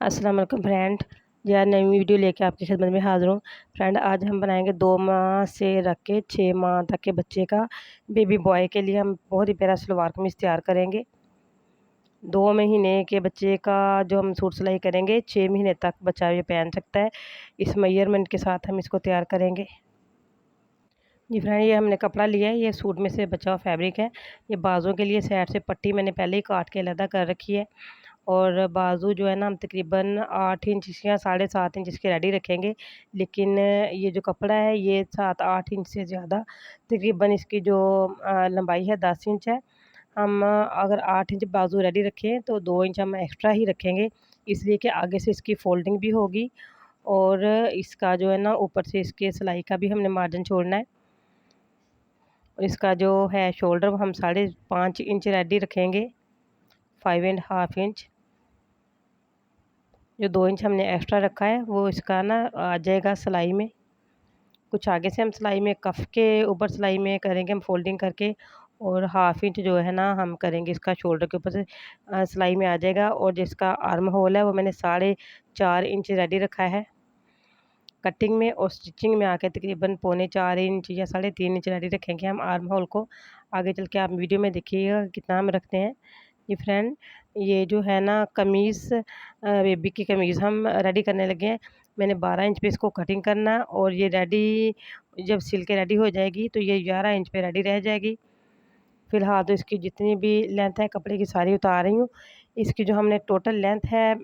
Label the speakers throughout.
Speaker 1: अस्सलाम वालेकुम फ्रेंड। यार नई वीडियो लेके आपकी खिदमत में हाज़िर हूँ। फ्रेंड आज हम बनाएंगे 2 माह से रख के 6 माह तक के बच्चे का बेबी बॉय के लिए हम बहुत ही प्यारा सलवार कमीज़ तैयार करेंगे। 2 महीने के बच्चे का जो हम सूट सिलाई करेंगे 6 महीने तक बच्चा ये पहन सकता है। इस मेजरमेंट के साथ हम इसको तैयार करेंगे। जी फ्रेंड, ये हमने कपड़ा लिया है, ये सूट में से बचा हुआ फैब्रिक है। ये बाजुओं के लिए साइड से पट्टी मैंने पहले ही काट के अलग कर रखी है। और बाजू जो है ना हम तकरीबन 8 इंच या 7.5 इंच इसके रेडी रखेंगे। लेकिन ये जो कपड़ा है ये 7-8 इंच से ज़्यादा तकरीबन इसकी जो लंबाई है 10 इंच है। हम अगर 8 इंच बाजू रेडी रखें तो 2 इंच हम एक्स्ट्रा ही रखेंगे, इसलिए कि आगे से इसकी फोल्डिंग भी होगी और इसका जो है ना ऊपर से इसके सिलाई का भी हमने मार्जिन छोड़ना है। और इसका जो है शोल्डर वो हम 5.5 इंच रेडी रखेंगे, 5.5 इंच। जो 2 इंच हमने एक्स्ट्रा रखा है वो इसका ना आ जाएगा सिलाई में। कुछ आगे से हम सिलाई में कफ़ के ऊपर सिलाई में करेंगे हम फोल्डिंग करके, और हाफ़ इंच जो है ना हम करेंगे इसका शोल्डर के ऊपर से सिलाई में आ जाएगा। और जिसका आर्म होल है वो मैंने 4.5 इंच रेडी रखा है कटिंग में, और स्टिचिंग में आके तकरीबन 4.25 इंच या 3.5 इंच रेडी रखेंगे हम आर्म होल को। आगे चल के आप वीडियो में देखिएगा कितना हम रखते हैं। जी फ्रेंड, ये जो है ना कमीज़ बेबी की कमीज़ हम रेडी करने लगे हैं। मैंने 12 इंच पे इसको कटिंग करना है, और ये रेडी जब सिल के रेडी हो जाएगी तो ये 11 इंच पे रेडी रह जाएगी। फ़िलहाल तो इसकी जितनी भी लेंथ है कपड़े की सारी उतार रही हूँ। इसकी जो हमने टोटल लेंथ है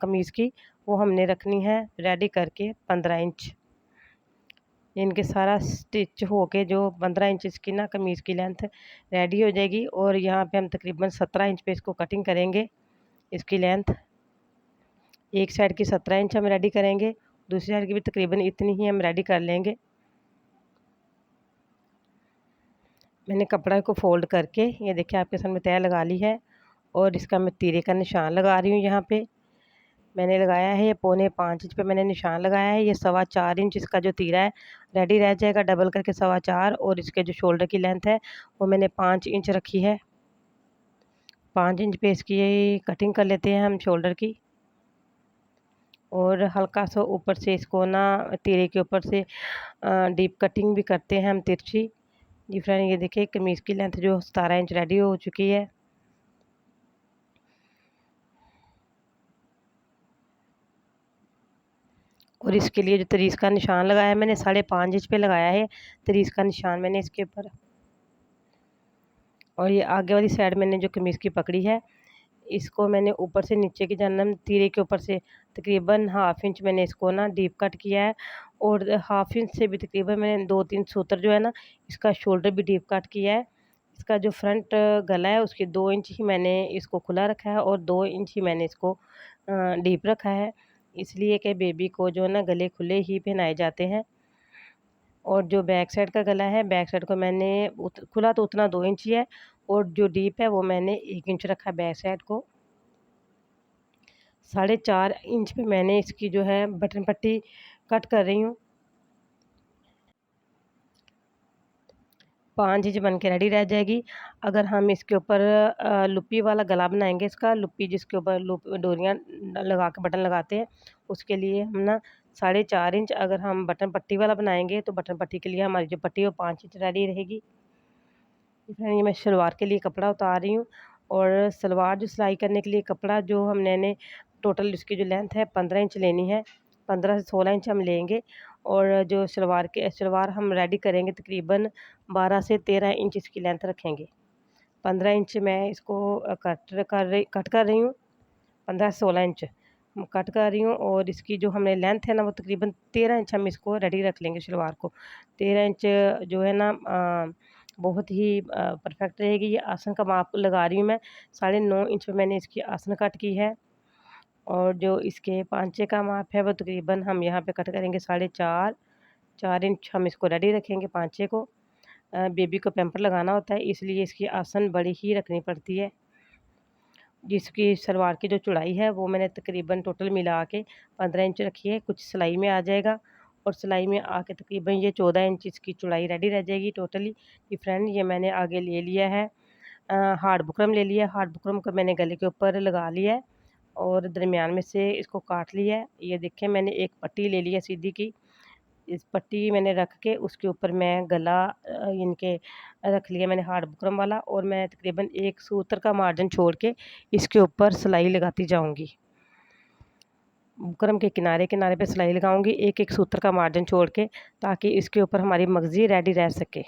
Speaker 1: कमीज़ की वो हमने रखनी है रेडी करके 15 इंच। इनके सारा स्टिच होके जो 15 इंच इसकी ना कमीज़ की लेंथ रेडी हो जाएगी, और यहाँ पे हम तकरीबन 17 इंच पे इसको कटिंग करेंगे। इसकी लेंथ एक साइड की 17 इंच हम रेडी करेंगे, दूसरी साइड की भी तकरीबन इतनी ही हम रेडी कर लेंगे। मैंने कपड़ा को फ़ोल्ड करके ये देखिए आपके सामने तय लगा ली है, और इसका मैं तीरे का निशान लगा रही हूँ। यहाँ पे मैंने लगाया है ये 5.25 इंच पे मैंने निशान लगाया है। ये 4.25 इंच इसका जो तीरा है रेडी रह जाएगा डबल करके 4.25, और इसके जो शोल्डर की लेंथ है वो मैंने 5 इंच रखी है। 5 इंच पे इसकी कटिंग कर लेते हैं हम शोल्डर की, और हल्का सा ऊपर से इसको ना तीरे के ऊपर से डीप कटिंग भी करते हैं हम तिरछी। जी फ्रेंड, ये देखिए कमीज़ की लेंथ जो 17 इंच रेडी हो चुकी है। और इसके लिए जो तरीज़ का निशान लगाया है मैंने 5.5 इंच पे लगाया है तरीज़ का निशान मैंने इसके ऊपर। और ये आगे वाली साइड मैंने जो कमीज़ की पकड़ी है इसको मैंने ऊपर से नीचे की जानब तीरे के ऊपर से तकरीबन हाफ़ इंच मैंने इसको ना डीप कट किया है, और हाफ़ इंच से भी तकरीबन मैंने 2-3 सूत्र जो है ना इसका शोल्डर भी डीप कट किया है। इसका जो फ्रंट गला है उसकी 2 इंच ही मैंने इसको खुला रखा है, और 2 इंच ही मैंने इसको डीप रखा है, इसलिए कि बेबी को जो है ना गले खुले ही पहनाए जाते हैं। और जो बैक साइड का गला है, बैक साइड को मैंने खुला तो उतना 2 इंच ही है, और जो डीप है वो मैंने 1 इंच रखा है बैक साइड को। 4.5 इंच पे मैंने इसकी जो है बटन पट्टी कट कर रही हूँ। 5 इंच बन के रेडी रह जाएगी। अगर हम इसके ऊपर लुप्पी वाला गला बनाएंगे, इसका लुप्पी जिसके ऊपर डोरियाँ लगा के बटन लगाते हैं, उसके लिए हम ना 4.5 इंच, अगर हम बटन पट्टी वाला बनाएंगे तो बटन पट्टी के लिए हमारी जो पट्टी है वो 5 इंच रेडी रहेगी। ये मैं शलवार के लिए कपड़ा उतार रही हूँ, और सलवार जो सिलाई करने के लिए कपड़ा जो हमने टोटल इसकी जो लेंथ है 15 इंच लेनी है, 15 से 16 इंच हम लेंगे। और जो शलवार हम रेडी करेंगे तकरीबन 12 से 13 इंच इसकी लेंथ रखेंगे। 15 इंच मैं इसको कट कर रही हूँ, 15 से 16 इंच कट कर रही हूँ, और इसकी जो हमने लेंथ है ना वो तकरीबन 13 इंच हम इसको रेडी रख लेंगे शलवार को। 13 इंच जो है ना बहुत ही परफेक्ट रहेगी। ये आसन का माप लगा रही हूँ मैं, 9.5 इंच पे मैंने इसकी आसन कट की है, और जो इसके पांचे का माप है वो तकरीबन हम यहाँ पे कट करेंगे 4.5 इंच हम इसको रेडी रखेंगे पांचे को। बेबी को पैम्पर लगाना होता है इसलिए इसकी आसन बड़ी ही रखनी पड़ती है। जिसकी सलवार की जो चौड़ाई है वो मैंने तकरीबन टोटल मिला के 15 इंच रखी है, कुछ सिलाई में आ जाएगा, और सिलाई में आके तकरीबन ये 14 इंच इसकी चौड़ाई रेडी रह जाएगी टोटली। ये फ्रेंड, ये मैंने आगे ले लिया है हार्ड बुकरम ले लिया है। हार्ड बुकरम को मैंने गले के ऊपर लगा लिया है, और दरमियान में से इसको काट लिया है। ये देखें मैंने एक पट्टी ले ली है सीधी की, इस पट्टी मैंने रख के उसके ऊपर मैं गला इनके रख लिया मैंने हार्ड बुकरम वाला, और मैं तकरीबन 1 सूत्र का मार्जिन छोड़ के इसके ऊपर सिलाई लगाती जाऊंगी। बुकरम के किनारे किनारे पे सिलाई लगाऊंगी 1-1 सूत्र का मार्जिन छोड़ के, ताकि इसके ऊपर हमारी मगज़ी रेडी रह सके।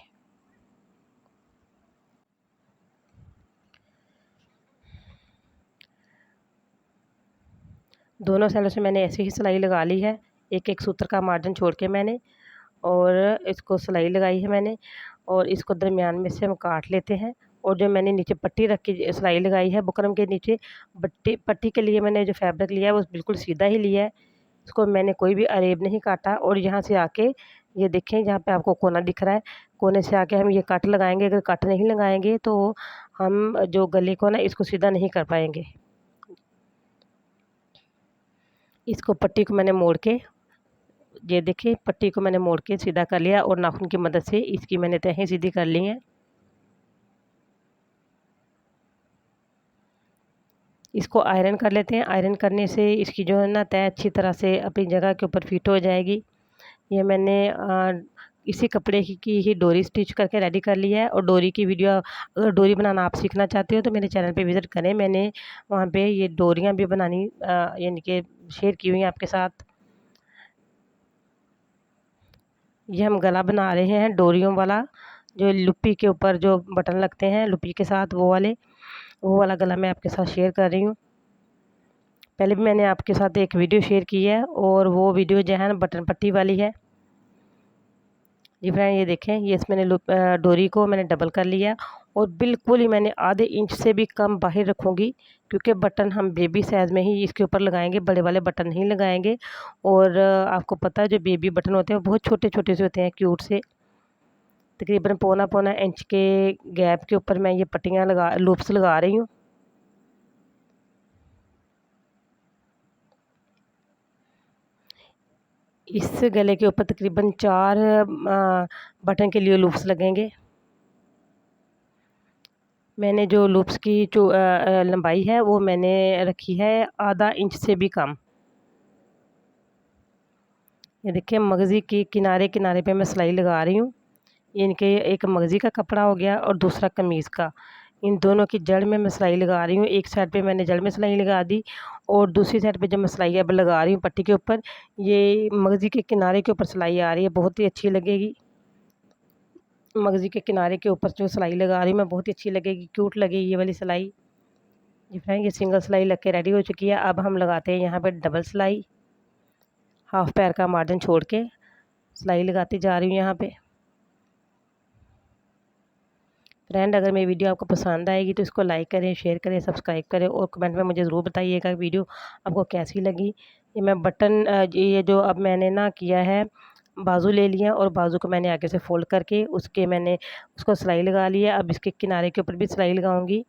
Speaker 1: दोनों साइडों से मैंने ऐसे ही सिलाई लगा ली है, 1-1 सूत्र का मार्जिन छोड़ के मैंने, और इसको सिलाई लगाई है मैंने, और इसको दरमियान में से हम काट लेते हैं। और जो मैंने नीचे पट्टी रख के सिलाई लगाई है बुकरम के नीचे, पट्टी के लिए मैंने जो फैब्रिक लिया है वो बिल्कुल सीधा ही लिया है, इसको मैंने कोई भी अरेब नहीं काटा। और यहाँ से आके ये देखें, जहाँ पे आपको कोना दिख रहा है, कोने से आके हम ये कट लगाएंगे। अगर कट नहीं लगाएंगे तो हम जो गले को ना इसको सीधा नहीं कर पाएंगे। इसको पट्टी को मैंने मोड़ के, ये देखिए पट्टी को मैंने मोड़ के सीधा कर लिया, और नाखून की मदद से इसकी मैंने तहें सीधी कर ली हैं। इसको आयरन कर लेते हैं। आयरन करने से इसकी जो है ना तह अच्छी तरह से अपनी जगह के ऊपर फिट हो जाएगी। ये मैंने इसी कपड़े की ही डोरी स्टिच करके रेडी कर ली है। और डोरी की वीडियो, अगर डोरी बनाना आप सीखना चाहते हो तो मेरे चैनल पे विज़िट करें, मैंने वहाँ पे ये डोरियाँ भी बनानी यानी कि शेयर की हुई हैं आपके साथ। ये हम गला बना रहे हैं डोरियों वाला, जो लुप्पी के ऊपर जो बटन लगते हैं लुप्पी के साथ, वो वाला गला मैं आपके साथ शेयर कर रही हूँ। पहले भी मैंने आपके साथ एक वीडियो शेयर की है, और वो वीडियो जो है ना बटन पट्टी वाली है। जी फ्रेंड, ये देखें, ये इसमें डोरी को मैंने डबल कर लिया, और बिल्कुल ही मैंने आधे इंच से भी कम बाहर रखूँगी, क्योंकि बटन हम बेबी साइज़ में ही इसके ऊपर लगाएंगे, बड़े वाले बटन नहीं लगाएंगे। और आपको पता है जो बेबी बटन होते हैं वो बहुत छोटे छोटे से होते हैं, क्यूट से। तकरीबन पौना पौना इंच के गैप के ऊपर मैं ये पट्टियाँ लूप्स लगा रही हूँ। इस गले के ऊपर तकरीबन 4 बटन के लिए लूप्स लगेंगे। मैंने जो लूप्स की जो लंबाई है वो मैंने रखी है आधा इंच से भी कम। ये देखिए मगज़ी की किनारे किनारे पे मैं सिलाई लगा रही हूँ। इनके एक मगज़ी का कपड़ा हो गया और दूसरा कमीज़ का, इन दोनों की जड़ में मैं सिलाई लगा रही हूँ। एक साइड पे मैंने जड़ में सिलाई लगा दी, और दूसरी साइड पे जब मैं सिलाई अब लगा रही हूँ पट्टी के ऊपर, ये मगज़ी के किनारे के ऊपर सिलाई आ रही है, बहुत ही अच्छी लगेगी। मगज़ी के किनारे के ऊपर जो सिलाई लगा रही हूँ मैं, बहुत ही अच्छी लगेगी, क्यूट लगेगी ये वाली सिलाई। जी फ्रेंड, ये सिंगल सिलाई लग के रेडी हो चुकी है। अब हम लगाते हैं यहाँ पे डबल सिलाई, हाफ पैर का मार्जिन छोड़ के सिलाई लगाती जा रही हूँ यहाँ पे। फ्रेंड, अगर मेरी वीडियो आपको पसंद आएगी तो इसको लाइक करें, शेयर करें, सब्सक्राइब करें, और कमेंट में मुझे ज़रूर बताइएगा वीडियो आपको कैसी लगी। ये मैं बटन ये जो अब मैंने ना किया है, बाजू ले लिया, और बाजू को मैंने आगे से फोल्ड करके उसके उसको सिलाई लगा ली है। अब इसके किनारे के ऊपर भी सिलाई लगाऊंगी।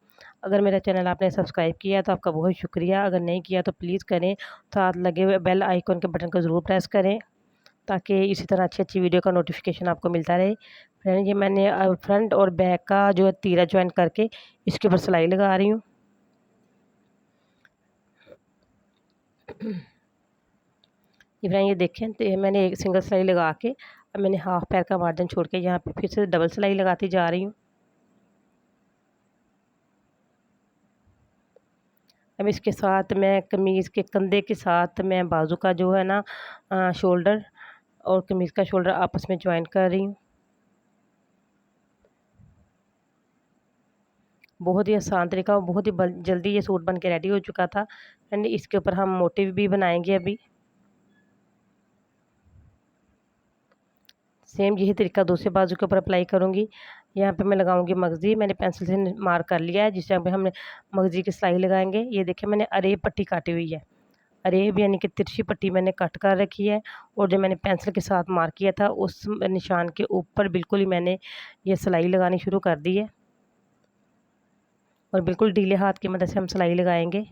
Speaker 1: अगर मेरा चैनल आपने सब्सक्राइब किया तो आपका बहुत शुक्रिया, अगर नहीं किया तो प्लीज़ करें, साथ लगे हुए बेल आइकन के बटन को ज़रूर प्रेस करें, ताकि इसी तरह अच्छी अच्छी वीडियो का नोटिफिकेशन आपको मिलता रहे। फ्रेंड, ये मैंने फ्रंट और बैक का जो है तीरा जॉइन करके इसके ऊपर सिलाई लगा रही हूँ। ये फ्रेंड, ये देखें, तो ये मैंने एक सिंगल सिलाई लगा के अब मैंने हाफ पैर का मार्जिन छोड़ के यहाँ पे फिर से डबल सिलाई लगाती जा रही हूँ। अब इसके साथ मैं कमीज़ के कंधे के साथ मैं बाजू का जो है ना शोल्डर और कमीज़ का शोल्डर आपस में जॉइन कर रही हूँ। बहुत ही आसान तरीका और बहुत ही जल्दी ये सूट बन के रेडी हो चुका था। एंड इसके ऊपर हम मोटिव भी बनाएंगे अभी। सेम यही तरीका दूसरे बाजू के ऊपर अप्लाई करूँगी। यहाँ पे मैं लगाऊंगी मगज़ी, मैंने पेंसिल से मार्क कर लिया है, जिस जगह पे हमने मगज़ी की सिलाई लगाएंगे। ये देखिए मैंने अरेब पट्टी काटी हुई है, अरेब यानी कि तिरछी पट्टी मैंने कट कर रखी है, और जो मैंने पेंसिल के साथ मार्क किया था उस निशान के ऊपर बिल्कुल ही मैंने ये सिलाई लगानी शुरू कर दी है, और बिल्कुल ढीले हाथ की मदद से हम सिलाई लगाएंगे।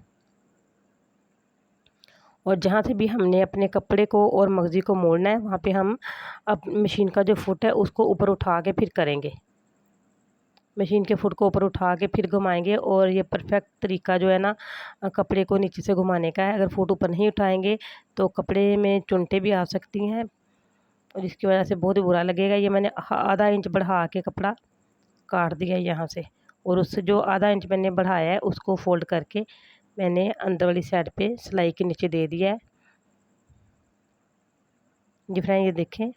Speaker 1: और जहाँ से भी हमने अपने कपड़े को और मगज़ी को मोड़ना है, वहाँ पे हम अब मशीन का जो फुट है उसको ऊपर उठा के फिर करेंगे। मशीन के फुट को ऊपर उठा के फिर घुमाएंगे और ये परफेक्ट तरीका जो है ना कपड़े को नीचे से घुमाने का है। अगर फुट ऊपर नहीं उठाएंगे तो कपड़े में चुनटे भी आ सकती हैं और इसकी वजह से बहुत ही बुरा लगेगा। ये मैंने आधा इंच बढ़ा के कपड़ा काट दिया है यहाँ से, और उससे जो आधा इंच मैंने बढ़ाया है उसको फोल्ड करके मैंने अंदर वाली साइड पे सिलाई के नीचे दे दिया है। जी फ्रेंड, ये देखें,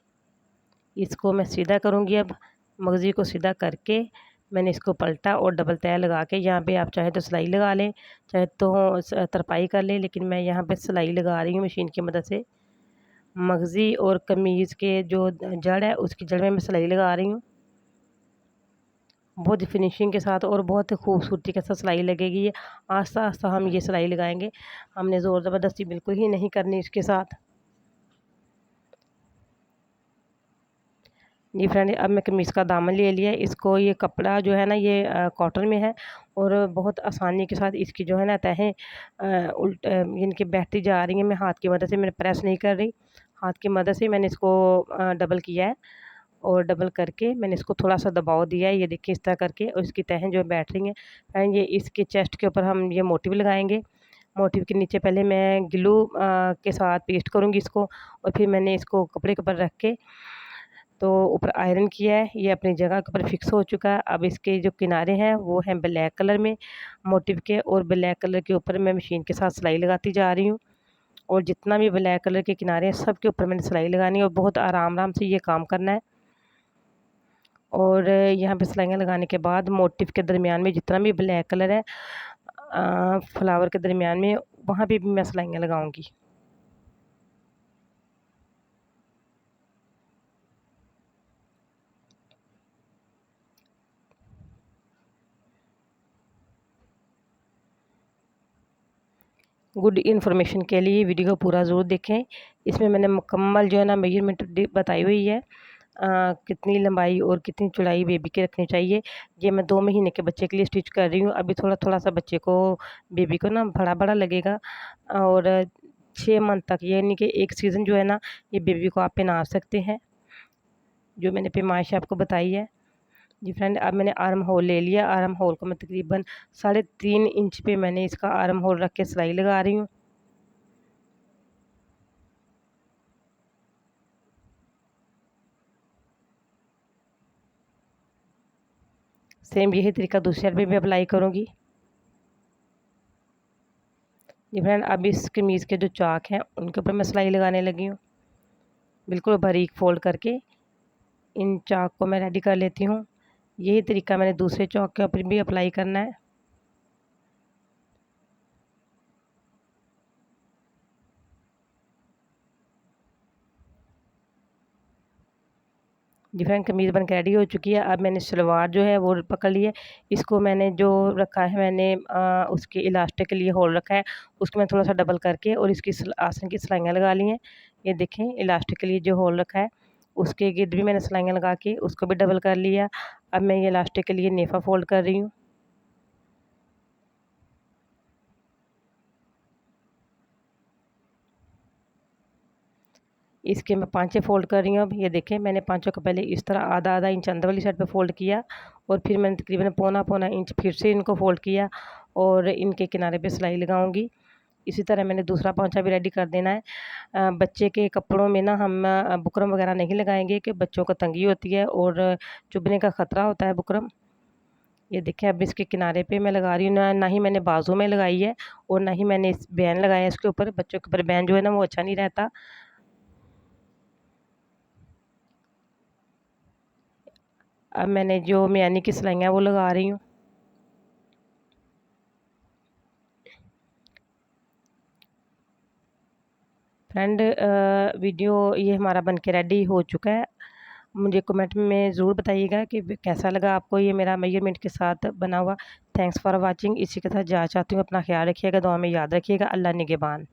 Speaker 1: इसको मैं सीधा करूँगी। अब मगज़ी को सीधा करके मैंने इसको पलटा और डबल तय लगा के, यहाँ पे आप चाहे तो सिलाई लगा लें, चाहे तो तरपाई कर लें, लेकिन मैं यहाँ पे सिलाई लगा रही हूँ मशीन की मदद से। मगज़ी और कमीज़ के जो जड़ है उसकी जड़ में मैं सिलाई लगा रही हूँ, बहुत फिनिशिंग के साथ और बहुत खूबसूरती के साथ सिलाई लगेगी। ये आस्ता आस्ता हम ये सिलाई लगाएंगे, हमने ज़ोर ज़बरदस्ती बिल्कुल ही नहीं करनी इसके साथ। जी फ्रेंड, अब मैं कमीज़ का दामन ले लिया। इसको, ये कपड़ा जो है ना ये कॉटन में है और बहुत आसानी के साथ इसकी जो है ना तहें इनकी बैठती जा रही हैं। मैं हाथ की मदद से, मैंने प्रेस नहीं कर रही, हाथ की मदद से मैंने इसको डबल किया है और डबल करके मैंने इसको थोड़ा-सा दबाव दिया है। ये देखिए इस तरह करके, और इसकी तहें जो बैठ रही हैं। एंड ये इसके चेस्ट के ऊपर हम ये मोटिव लगाएँगे। मोटिव के नीचे पहले मैं ग्लू के साथ पेस्ट करूँगी इसको, और फिर मैंने इसको कपड़े के ऊपर रख के तो ऊपर आयरन किया है। ये अपनी जगह के ऊपर फिक्स हो चुका है। अब इसके जो किनारे हैं वो हैं ब्लैक कलर में मोटिव के, और ब्लैक कलर के ऊपर मैं मशीन के साथ सिलाई लगाती जा रही हूँ, और जितना भी ब्लैक कलर के किनारे हैं सब के ऊपर मैंने सिलाई लगानी है और बहुत आराम से ये काम करना है। और यहाँ पे सिलाइयाँ लगाने के बाद मोटिव के दरमियान में जितना भी ब्लैक कलर है फ्लावर के दरमियान में, वहाँ पे भी मैं सिलाइयाँ लगाऊंगी। गुड इन्फॉर्मेशन के लिए वीडियो को पूरा ज़रूर देखें। इसमें मैंने मुकम्मल जो है ना मेजरमेंट बताई हुई है, कितनी लंबाई और कितनी चौड़ाई बेबी की रखनी चाहिए। ये मैं 2 महीने के बच्चे के लिए स्टिच कर रही हूँ। अभी थोड़ा-थोड़ा सा बच्चे को, बेबी को ना बड़ा-बड़ा लगेगा, और 6 मंथ तक, यानी कि एक सीज़न जो है ना ये बेबी को आप पहना सकते हैं, जो मैंने पैमाइश आपको बताई है। जी फ्रेंड, अब मैंने आर्म होल ले लिया। आर्म होल को मैं तकरीबन 3.5 इंच पे मैंने इसका आर्म होल रख के सिलाई लगा रही हूँ। सेम यही तरीका दूसरी साइड पे भी अप्लाई करूँगी। जी फ्रेंड, अब इस कमीज़ के जो चाक हैं उनके ऊपर मैं सिलाई लगाने लगी हूँ। बिल्कुल बारीक फोल्ड करके इन चाक को मैं रेडी कर लेती हूँ। यही तरीका मैंने दूसरे चाक के ऊपर भी अप्लाई करना है। जी फ्रेंड, कमीज़ बन के रेडी हो चुकी है। अब मैंने सलवार जो है वो पकड़ ली है। इसको मैंने जो रखा है, मैंने उसके इलास्टिक के लिए होल रखा है, उसको मैं थोड़ा-सा डबल करके और इसकी आसन की सिलाइयाँ लगा ली हैं। ये देखें, इलास्टिक के लिए जो होल रखा है उसके गिर्द भी मैंने सिलाइयाँ लगा के उसको भी डबल कर लिया। अब मैं ये इलास्टिक के लिए नेफ़ा फ़ोल्ड कर रही हूँ। इसके मैं पाँचें फ़ोल्ड कर रही हूँ। अब ये देखें, मैंने पाँचों को पहले इस तरह आधा-आधा इंच अंदर वाली साइड पे फ़ोल्ड किया, और फिर मैंने तकरीबन पौना-पौना इंच फिर से इनको फ़ोल्ड किया और इनके किनारे पे सिलाई लगाऊँगी। इसी तरह मैंने दूसरा पाँचा भी रेडी कर देना है। बच्चे के कपड़ों में ना हम बुकरम वगैरह नहीं लगाएँगे कि बच्चों को तंगी होती है और चुभने का ख़तरा होता है बुकरम। ये देखिए, अब इसके किनारे पे मैं लगा रही हूँ, ना ही मैंने बाजू में लगाई है और ना ही मैंने इस बैन लगाया है इसके ऊपर। बच्चों के ऊपर बैन जो है ना वो अच्छा नहीं रहता। अब मैंने जो मियानी की सिलाइयाँ वो लगा रही हूँ। फ्रेंड, वीडियो ये हमारा बन के रेडी हो चुका है। मुझे कमेंट में ज़रूर बताइएगा कि कैसा लगा आपको ये मेरा मेजरमेंट के साथ बना हुआ। Thanks for watching. इसी के साथ जा चाहती हूँ, अपना ख्याल रखिएगा, दुआ में याद रखिएगा। अल्लाह निगहबान।